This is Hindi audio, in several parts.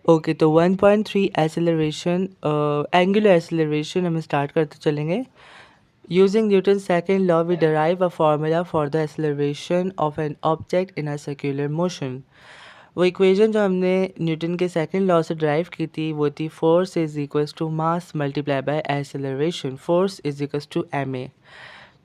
ओके, तो 1.3 एक्सेलरेशन, एंगुलर एक्सेलरेशन हम स्टार्ट करते चलेंगे। Using Newton second law we derive a formula for the acceleration of an object in a circular motion. वो इक्वेशन जो हमने न्यूटन के सेकंड लॉ से ड्राइव की थी वो थी force is equals to mass multiply by acceleration, force is equals to ma।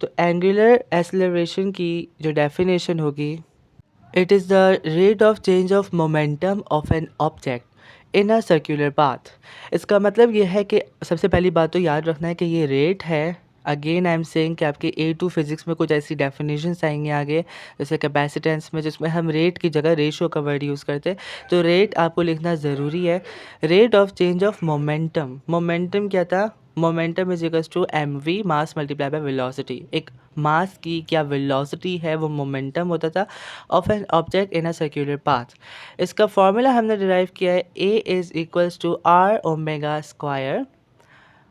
तो एंगुलर एक्सेलरेशन की जो डेफिनेशन होगी, it is the rate of change of momentum of an object in a circular path. इसका मतलब ये है कि सबसे पहली बात तो याद रखना है कि ये रेट है। अगेन आई एम सेइंग कि आपके A2 फिज़िक्स में कुछ ऐसी डेफिनेशंस आएंगे आगे, जैसे कैपेसिटेंस में, जिसमें हम रेट की जगह रेशो का वर्ड यूज़ करते हैं। तो रेट आपको लिखना ज़रूरी है। Rate of change of momentum, momentum क्या था? Momentum is equals to mv, mass multiply by velocity. एक मास की क्या वेलोसिटी है वो मोमेंटम होता था of an object in a circular path. इसका फॉर्मूला हमने डिराइव किया है, a is equals to r omega square,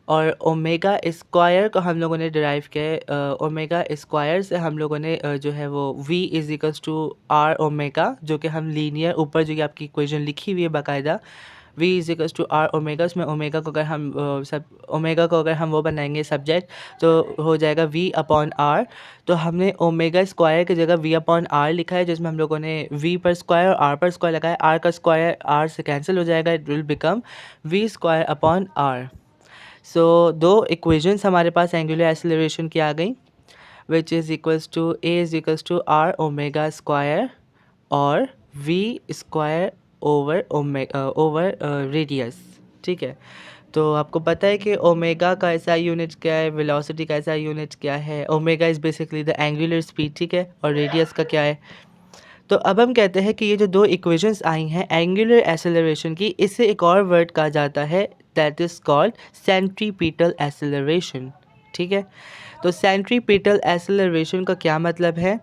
और ओमेगा स्क्वायर को हम लोगों ने डिराइव किया है, ओमेगा स्क्वायर से हम लोगों ने जो है वो v is equals to r omega, जो कि हम लीनियर ऊपर जो कि आपकी इक्वेशन लिखी हुई है बाकायदा, v is equals to r omega. उसमें ओमेगा को अगर हम सब ओमेगा को अगर हम वो बनाएंगे सब्जेक्ट, तो हो जाएगा v अपॉन r। तो हमने ओमेगा स्क्वायर की जगह v अपॉन r लिखा है, जिसमें हम लोगों ने v पर स्क्वायर और r पर स्क्वायर लगाया। r का स्क्वायर r से कैंसिल हो जाएगा, it will become v square upon r। So दो इक्वेशंस हमारे पास एंगुलर एक्सेलरेशन की आ गई, which is equals to a is equals to r omega square और v square over over radius. ठीक है, तो आपको पता है कि ओमेगा का ऐसा यूनिट क्या है, वेलोसिटी का ऐसा यूनिट क्या है। Omega is basically the angular speed, ठीक है, और रेडियस का क्या है। तो अब हम कहते हैं कि ये जो दो इक्वेशंस आई हैं एंगुलर एक्सेलरेशन की, इससे एक और वर्ड कहा जाता है, that is called centripetal acceleration. ठीक है, तो सेंट्रीपिटल एक्सेलरेशन का क्या मतलब है?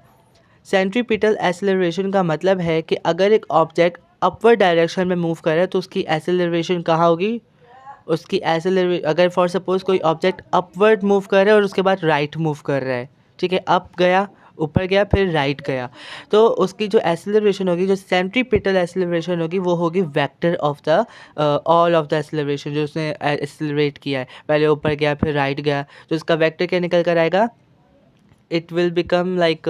सेंट्रीपिटल एक्सेलरेशन का मतलब है कि अगर एक ऑब्जेक्ट अपवर्ड डायरेक्शन में मूव कर रहा है तो उसकी एक्सेलरेशन कहाँ होगी? उसकी अगर फॉर सपोज कोई ऑब्जेक्ट अपवर्ड मूव कर रहा है और उसके बाद राइट मूव कर रहा है, ठीक है, अप गया, ऊपर गया, फिर राइट गया, तो उसकी जो एक्सेलरेशन होगी, जो सेंट्रीपिटल एक्सेलरेशन होगी, वो होगी vector of the all of the acceleration जो उसने एक्सेलरेट किया है। पहले ऊपर गया, फिर राइट गया, तो उसका वेक्टर क्या निकल कर आएगा? It will become like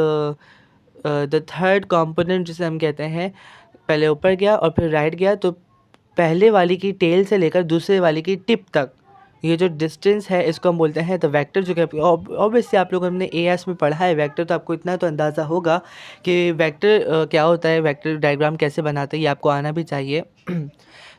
the third component, जिसे हम कहते हैं, पहले ऊपर गया और फिर राइट गया, तो पहले वाली की टेल से लेकर दूसरे वाली की टिप तक ये जो डिस्टेंस है इसको हम बोलते हैं द वेक्टर। जो कि ऑब्वियसली आप लोगों ने एएस में पढ़ा है वेक्टर, तो आपको इतना तो अंदाज़ा होगा कि वेक्टर क्या होता है, वेक्टर डायग्राम कैसे बनाते हैं, ये आपको आना भी चाहिए।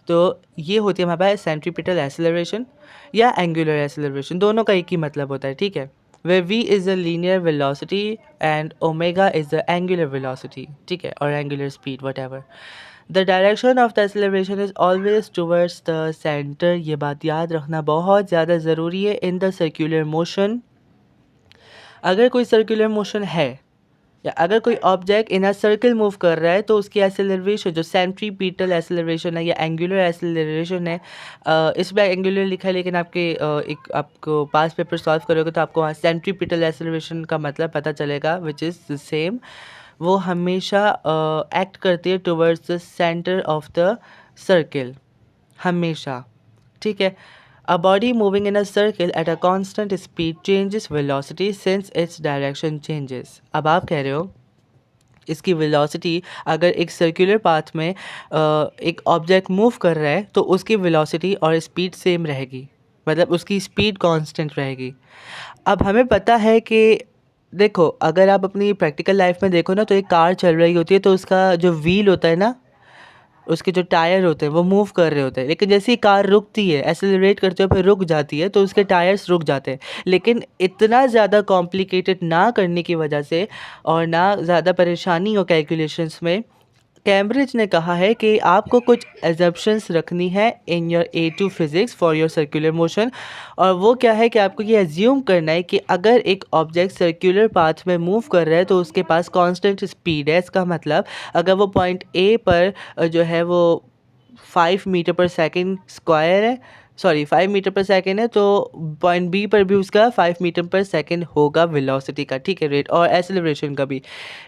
तो ये होती है हमारे पास सेंट्रीपिटल एक्सेलरेशन या एंगुलर एक्सेलरेशन, दोनों का एक ही मतलब होता है। ठीक है, where v is the linear velocity and omega is the angular velocity, ठीक है, और angular speed whatever। The direction of the acceleration is always towards the center, ये बात याद रखना बहुत ज़्यादा ज़रूरी है। in the circular motion, अगर कोई सर्कुलर मोशन है या अगर कोई object in a circle move कर रहा है तो उसकी एक्सेलरेशन जो सेंट्रीपिटल एक्सेलरेशन है या एंगुलर एक्सेलरेशन है, इसमें एंगुलर लिखा है, लेकिन आपके एक आपको पास पेपर सॉल्व करोगे तो आपको वहाँ सेंट्रीपिटल एक्सेलरेशन का मतलब पता चलेगा, विच इज़ द सेम। वो हमेशा एक्ट करती है towards the centre of the circle, हमेशा। ठीक है, a body moving in a circle at a constant speed changes velocity since its direction changes। अब आप कह रहे हो इसकी वेलोसिटी, अगर एक सर्कुलर पाथ में एक ऑब्जेक्ट मूव कर रहा है तो उसकी वेलोसिटी और स्पीड सेम रहेगी, मतलब उसकी स्पीड कांस्टेंट रहेगी। अब हमें पता है कि देखो, अगर आप अपनी प्रैक्टिकल लाइफ में देखो ना, तो एक कार चल रही होती है तो उसका जो व्हील होता है ना, उसके जो टायर होते हैं वो मूव कर रहे होते हैं, लेकिन जैसे ही कार रुकती है, एक्सेलरेट करते हो फिर रुक जाती है, तो उसके टायर्स रुक जाते हैं। लेकिन इतना ज़्यादा कॉम्प्लिकेटेड ना करने की वजह से और ना ज़्यादा परेशानी हो कैलकुलेशंस में, कैम्ब्रिज ने कहा है कि आपको कुछ एजम्पशंस रखनी है in your A2 physics for your circular motion. और वो क्या है कि आपको ये एज्यूम करना है कि अगर एक ऑब्जेक्ट सर्कुलर पाथ में मूव कर रहा है तो उसके पास कांस्टेंट स्पीड है। इसका मतलब अगर वो पॉइंट ए पर जो है वो 5 मीटर पर सेकंड स्क्वायर है, सॉरी 5 मीटर पर सेकेंड है, तो पॉइंट बी पर भी उसका 5 मीटर पर सेकेंड होगा वेलोसिटी का, ठीक है, रेट, और एसेलरेशन का भी।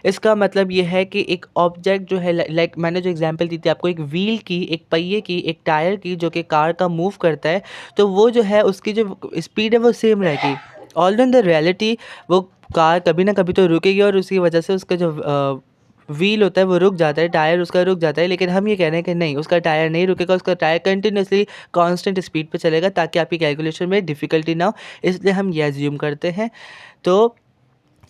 इसका मतलब ये है कि एक ऑब्जेक्ट जो है, लाइक मैंने जो एग्जांपल दी थी आपको, एक व्हील की, एक पहिए की, एक टायर की, जो कि कार का मूव करता है, तो वो जो है उसकी जो स्पीड है वो सेम रहेगी। ऑल इन द रियलिटी वो कार कभी ना कभी तो रुकेगी, और उसकी वजह से उसका जो व्हील होता है वो रुक जाता है, टायर उसका रुक जाता है, लेकिन हम ये कह रहे हैं कि नहीं, उसका टायर नहीं रुकेगा, उसका टायर कंटिन्यूसली कांस्टेंट स्पीड पे चलेगा, ताकि आपकी कैलकुलेशन में डिफ़िकल्टी ना हो, इसलिए हम ये एज्यूम करते हैं। तो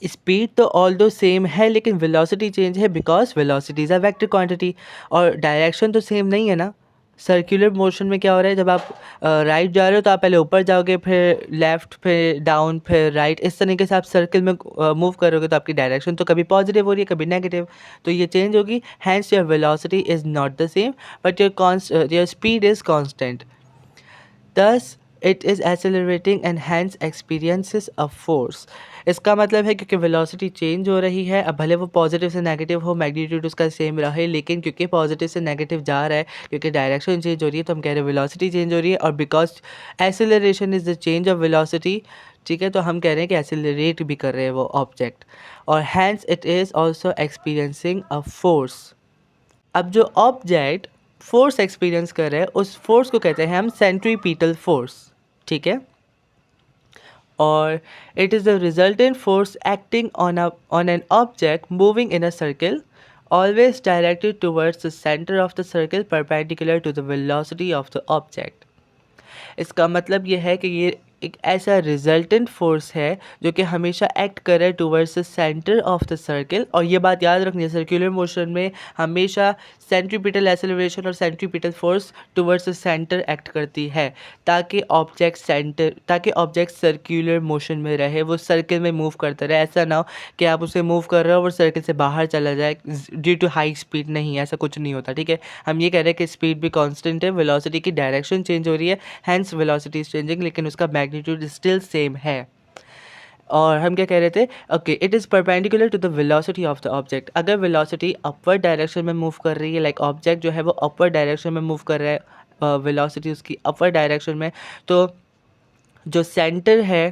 स्पीड तो ऑल दो सेम है, लेकिन वेलोसिटी चेंज है, because velocity is a vector quantity, और डायरेक्शन तो सेम नहीं है ना। सर्कुलर मोशन में क्या हो रहा है, जब आप राइट जा रहे हो तो आप पहले ऊपर जाओगे, फिर लेफ़्ट, फिर डाउन, फिर राइट, इस तरीके से आप सर्कल में मूव करोगे, तो आपकी डायरेक्शन तो कभी पॉजिटिव हो रही है, कभी नेगेटिव, तो ये चेंज होगी। Hence your velocity is not the same, but your speed is constant. Thus, it is accelerating and hence experiences a force. इसका मतलब है क्योंकि वेलोसिटी चेंज हो रही है, अब भले वो पॉजिटिव से नेगेटिव हो, मैग्नीट्यूड उसका सेम रहे, लेकिन क्योंकि पॉजिटिव से नेगेटिव जा रहा है, क्योंकि डायरेक्शन चेंज हो रही है, तो हम कह रहे हैं वेलोसिटी चेंज हो रही है, और because acceleration is the change of velocity, ठीक है, तो हम कह रहे हैं कि एसेलरेट भी कर रहे हैं वो ऑब्जेक्ट, और hence it is also experiencing a force. अब जो ऑब्जेक्ट फोर्स एक्सपीरियंस कर रहे हैं, उस फोर्स को कहते हैं हम सेंट्रीपिटल फोर्स, ठीक है, और it is the resultant force acting on an object moving in a circle, always directed towards the center of the circle perpendicular to the velocity of the object. इसका मतलब ये है कि ये एक ऐसा रिजल्टेंट फोर्स है जो कि हमेशा एक्ट करे towards the centre of the circle, और ये बात याद रखनी है, सर्कुलर मोशन में हमेशा सेंट्रीपिटल एक्सेलरेशन और centripetal force towards the centre act करती है, ताकि ऑब्जेक्ट सर्कुलर मोशन में रहे, वो सर्कल में मूव करता रहे। ऐसा ना हो कि आप उसे मूव कर रहे हो और सर्कल से बाहर चला जाए ड्यू टू हाई स्पीड, नहीं, ऐसा कुछ नहीं होता, ठीक है। हम ये कह रहे हैं कि स्पीड भी कांस्टेंट है, वेलोसिटी की डायरेक्शन चेंज हो रही है, हैंस वेलोसिटी इज चेंजिंग, लेकिन उसका मैग्नीट्यूड स्टिल सेम है। और हम क्या कह रहे थे, okay, it is perpendicular to the velocity of the object. अगर वेलोसिटी अपवर्ड डायरेक्शन में मूव कर रही है, लाइक ऑब्जेक्ट जो है वो अपवर्ड डायरेक्शन में मूव कर रहा है, वेलोसिटी उसकी अपवर्ड डायरेक्शन में, तो जो सेंटर है,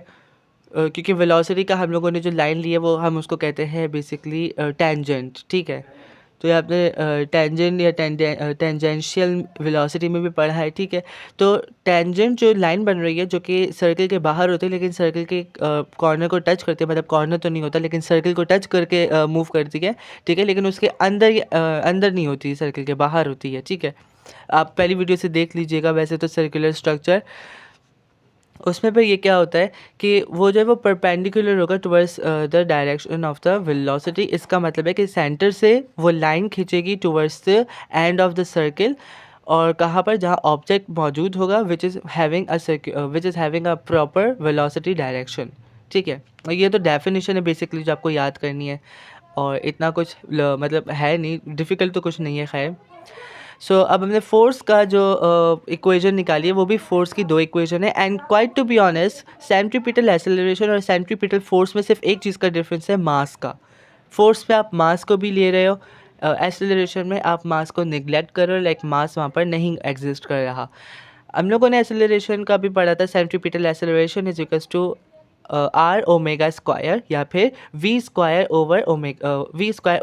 क्योंकि वेलोसिटी का हम लोगों ने जो लाइन ली है वो हम उसको कहते हैं बेसिकली टेंजेंट, ठीक है। तो ये आपने टेंजेंट या टेंजेंशियल वेलोसिटी में भी पढ़ा है, ठीक है। तो टेंजेंट जो लाइन बन रही है, जो कि सर्कल के बाहर होती है, लेकिन सर्कल के कॉर्नर को टच करते हैं, मतलब कॉर्नर तो नहीं होता, लेकिन सर्कल को टच करके मूव करती है, ठीक है, लेकिन उसके अंदर अंदर नहीं होती, सर्कल के बाहर होती है, ठीक है। आप पहली वीडियो से देख लीजिएगा, वैसे तो सर्कुलर स्ट्रक्चर, उसमें पर ये क्या होता है कि वो जो है वो परपेंडिकुलर होगा towards the direction of the velocity. इसका मतलब है कि सेंटर से वो लाइन खींचेगी towards the end of the circle, और कहाँ पर, जहाँ ऑब्जेक्ट मौजूद होगा which is having a proper velocity direction, ठीक है। और ये तो डेफिनेशन है बेसिकली जो आपको याद करनी है, और इतना कुछ मतलब है नहीं, डिफ़िकल्ट तो कुछ नहीं है, खैर। सो अब हमने फोर्स का जो इक्वेशन निकाली है, वो भी फोर्स की दो इक्वेशन है, and quite to be honest, centripetal acceleration और सेंट्रीपिटल फोर्स में सिर्फ एक चीज़ का डिफरेंस है, मास का। फोर्स पे आप मास को भी ले रहे हो, एक्सेलरेशन में आप मास को निगलेक्ट कर रहे हो, लाइक मास वहाँ पर नहीं एग्जिस्ट कर रहा। हम लोगों ने एक्सेलरेशन का भी पढ़ा था, centripetal acceleration is equals to r omega square, या फिर वी स्क्वायर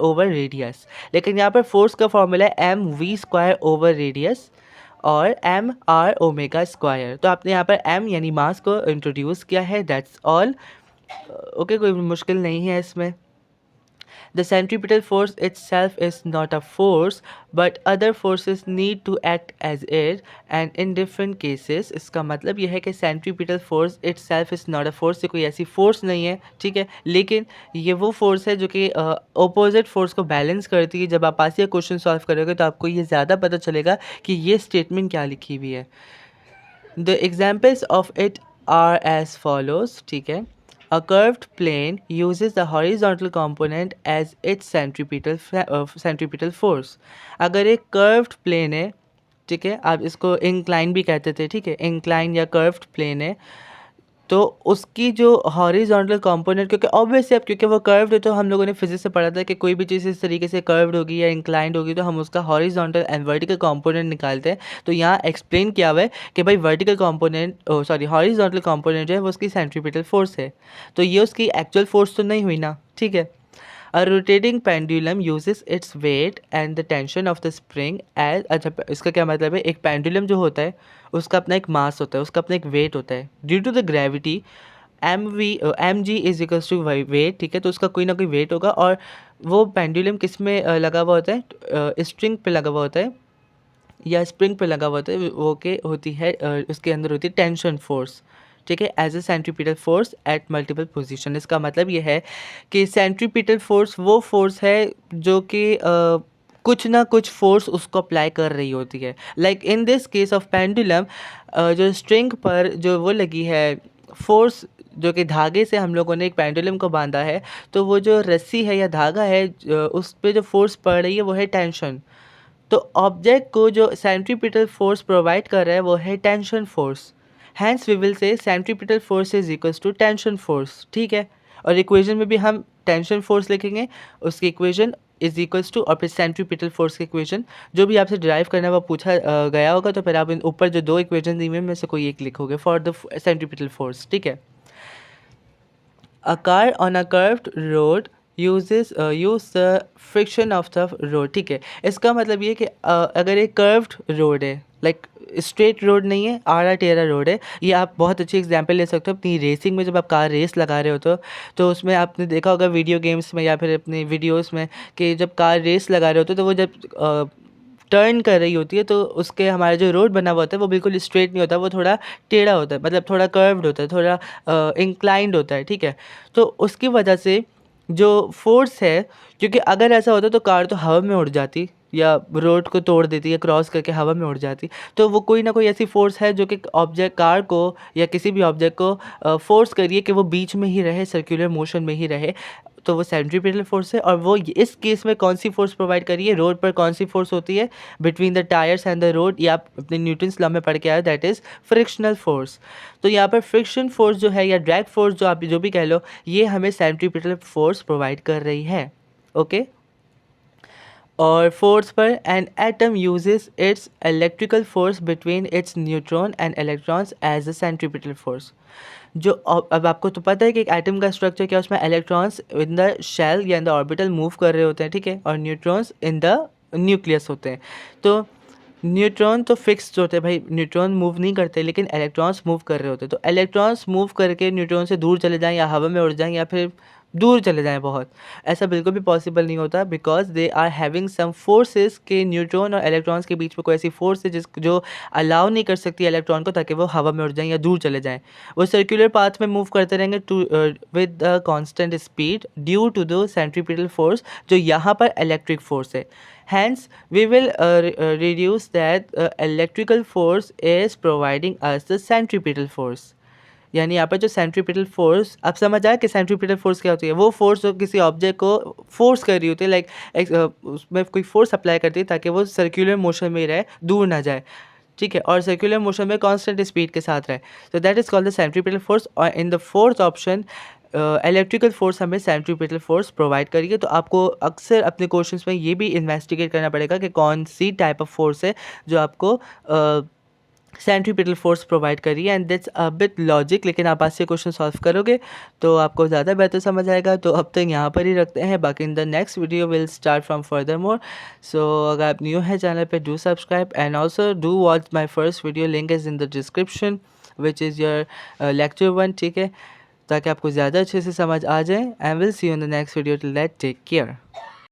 ओवर रेडियस, लेकिन यहाँ पर फोर्स का फॉर्मूला है m v square over radius और एम आर ओमेगा स्क्वायर। तो आपने यहाँ पर एम यानी मास को इंट्रोड्यूस किया है, दैट्स ऑल, ओके, कोई मुश्किल नहीं है इसमें। The centripetal force itself is not a force, but other forces need to act as it, and in different cases। इसका मतलब यह है कि centripetal force itself is not a force, ये कोई ऐसी force नहीं है, ठीक है, लेकिन ये वो force है जो कि opposite force को balance करती है। जब आप पास ये क्वेश्चन सॉल्व करोगे तो आपको ये ज़्यादा पता चलेगा कि ये स्टेटमेंट क्या लिखी हुई है। The examples of it are as follows, ठीक है। A curved plane uses the horizontal component as its centripetal force। अगर एक curved plane है, ठीक है, आप इसको incline भी कहते थे, ठीक है, incline या curved plane है, तो उसकी जो हॉरिजॉन्टल कंपोनेंट, क्योंकि ऑब्वियसली अब क्योंकि वो कर्व्ड है, तो हम लोगों ने फिजिक्स से पढ़ा था कि कोई भी चीज़ इस तरीके से कर्व्ड होगी या इंक्लाइंड होगी तो हम उसका हॉरिजॉन्टल एंड वर्टिकल कंपोनेंट निकालते हैं। तो यहाँ एक्सप्लेन किया हुआ है कि भाई vertical component sorry horizontal component जो है वो उसकी सेंट्रीपिटल फोर्स है। तो ये उसकी एक्चुअल फोर्स तो नहीं हुई ना, ठीक है। A rotating pendulum uses its weight and the tension of the spring as, अच्छा इसका क्या मतलब है, एक पेंडुलम जो होता है उसका अपना एक मास होता है, उसका अपना एक वेट होता है। Due to the gravity m g is equals to weight, ठीक है। तो उसका कोई ना कोई वेट होगा, और वो पेंडुलम किस में लगा हुआ होता है, स्ट्रिंग पे लगा हुआ होता है या स्प्रिंग पे लगा हुआ होता है, वो के होती है उसके अंदर होती है टेंशन फोर्स, ठीक है, as a centripetal force at multiple position. इसका मतलब ये है कि सेंट्रीपिटल फोर्स वो फोर्स है जो कि कुछ ना कुछ फोर्स उसको अप्लाई कर रही होती है। Like in this case of pendulum, जो स्ट्रिंग पर जो वो लगी है फोर्स, जो कि धागे से हम लोगों ने एक पेंडुलम को बांधा है, तो वो जो रस्सी है या धागा है उस पर जो फोर्स पड़ रही है वो है टेंशन। तो ऑब्जेक्ट को जो सेंट्रीपिटल फोर्स प्रोवाइड कर रहा है वो है tension force. Hence we will say centripetal force is equals to tension force, ठीक है। और इक्वेशन में भी हम टेंशन फोर्स लिखेंगे, उसकी इक्वेशन इज इक्वल्स टू, और फिर सेंट्रीपिटल फोर्स की इक्वेशन जो भी आपसे डिराइव करना है वो पूछा गया होगा, तो फिर आप इन ऊपर जो दो इक्वेशन दी हुई में से कोई एक लिखोगे फॉर द सेंट्रीपिटल फोर्स, ठीक है। A car on a curved road use the friction of the road, ठीक है। इसका मतलब ये कि अगर एक कर्व्ड रोड है, लाइक स्ट्रेट रोड नहीं है, आड़ा टेढ़ा रोड है, ये आप बहुत अच्छी एग्जांपल ले सकते हो अपनी रेसिंग में। जब आप कार रेस लगा रहे हो तो उसमें आपने देखा होगा वीडियो गेम्स में या फिर अपने वीडियोस में कि जब कार रेस लगा रहे होते तो वो जब टर्न कर रही होती है तो उसके हमारा जो रोड बना हुआ होता है वो बिल्कुल स्ट्रेट नहीं होता, वो थोड़ा टेढ़ा होता है, मतलब थोड़ा कर्व्ड होता है, थोड़ा इंक्लाइंड होता है, ठीक है। तो उसकी वजह से जो फोर्स है, क्योंकि अगर ऐसा होता तो कार तो हवा में उड़ जाती या रोड को तोड़ देती या क्रॉस करके हवा में उड़ जाती। तो वो कोई ना कोई ऐसी फोर्स है जो कि ऑब्जेक्ट कार को या किसी भी ऑब्जेक्ट को फोर्स करिए कि वो बीच में ही रहे, सर्कुलर मोशन में ही रहे, तो वो सेंट्रीपिटल फोर्स है। और वो इस केस में कौन सी फोर्स प्रोवाइड करिए, रोड पर कौन सी फोर्स होती है between the tyres and the road, या आप अपने न्यूटन्स लॉ में पढ़ के आए, दैट इज़ फ्रिक्शनल फोर्स। तो यहाँ पर फ्रिक्शन फोर्स जो है या ड्रैग फोर्स जो आप जो भी कह लो, ये हमें सेंट्रीपिटल फोर्स प्रोवाइड कर रही है, ओके। और फोर्स पर an atom uses its electrical force between its neutron and electrons as a centripetal force. जो अब आपको तो पता है कि एक एटम का स्ट्रक्चर क्या, उसमें इलेक्ट्रॉन्स इन द शेल या इन द ऑर्बिटल मूव कर रहे होते हैं, ठीक है, और न्यूट्रॉन्स इन द न्यूक्लियस होते हैं। तो न्यूट्रॉन तो फिक्स्ड होते हैं भाई, न्यूट्रॉन मूव नहीं करते, लेकिन इलेक्ट्रॉन्स मूव कर रहे होते हैं। तो इलेक्ट्रॉन्स मूव करके न्यूट्रॉन से दूर चले जाएं या हवा में उड़ जाएं या फिर दूर चले जाएं बहुत, ऐसा बिल्कुल भी पॉसिबल नहीं होता, because they are having some forces के न्यूट्रॉन और इलेक्ट्रॉन्स के बीच में कोई ऐसी फोर्स है जो अलाउ नहीं कर सकती इलेक्ट्रॉन को ताकि वो हवा में उड़ जाएं या दूर चले जाएं। वो सर्कुलर पाथ में मूव करते रहेंगे to with the constant speed due to the centripetal force, जो यहाँ पर इलेक्ट्रिक फोर्स है। Hence, we will reduce that electrical force is providing us the centripetal force। यानी यहाँ पर जो सेंट्रीपिटल फोर्स, आप समझ आए कि सेंट्रीपिटल फोर्स क्या होती है, वो फोर्स जो किसी ऑब्जेक्ट को फोर्स कर रही होती है, लाइक उसमें कोई फोर्स अप्लाई करती है ताकि वो सर्कुलर मोशन में रहे, दूर ना जाए, ठीक है, और सर्कुलर मोशन में कांस्टेंट स्पीड के साथ रहे। तो that is called the centripetal force. और in the fourth option electrical force हमें सेंट्रीपिटल फोर्स प्रोवाइड करिए। तो आपको अक्सर अपने क्वेश्चंस में ये भी इन्वेस्टिगेट करना पड़ेगा कि कौन सी टाइप ऑफ फोर्स है जो आपको सेंट्रीपिटल फोर्स प्रोवाइड करिए, and that's a bit logic, लेकिन आप आज से क्वेश्चन सॉल्व करोगे तो आपको ज़्यादा बेहतर समझ आएगा। तो अब तक यहाँ पर ही रखते हैं, बाकी in the next video will start from further more. So अगर आप न्यू है चैनल पे, do subscribe and also do watch my first video, link is in the description which is your lecture 1, ठीक है, ताकि आपको ज़्यादा अच्छे से समझ आ जाए। And will see you in the next video, till that take care.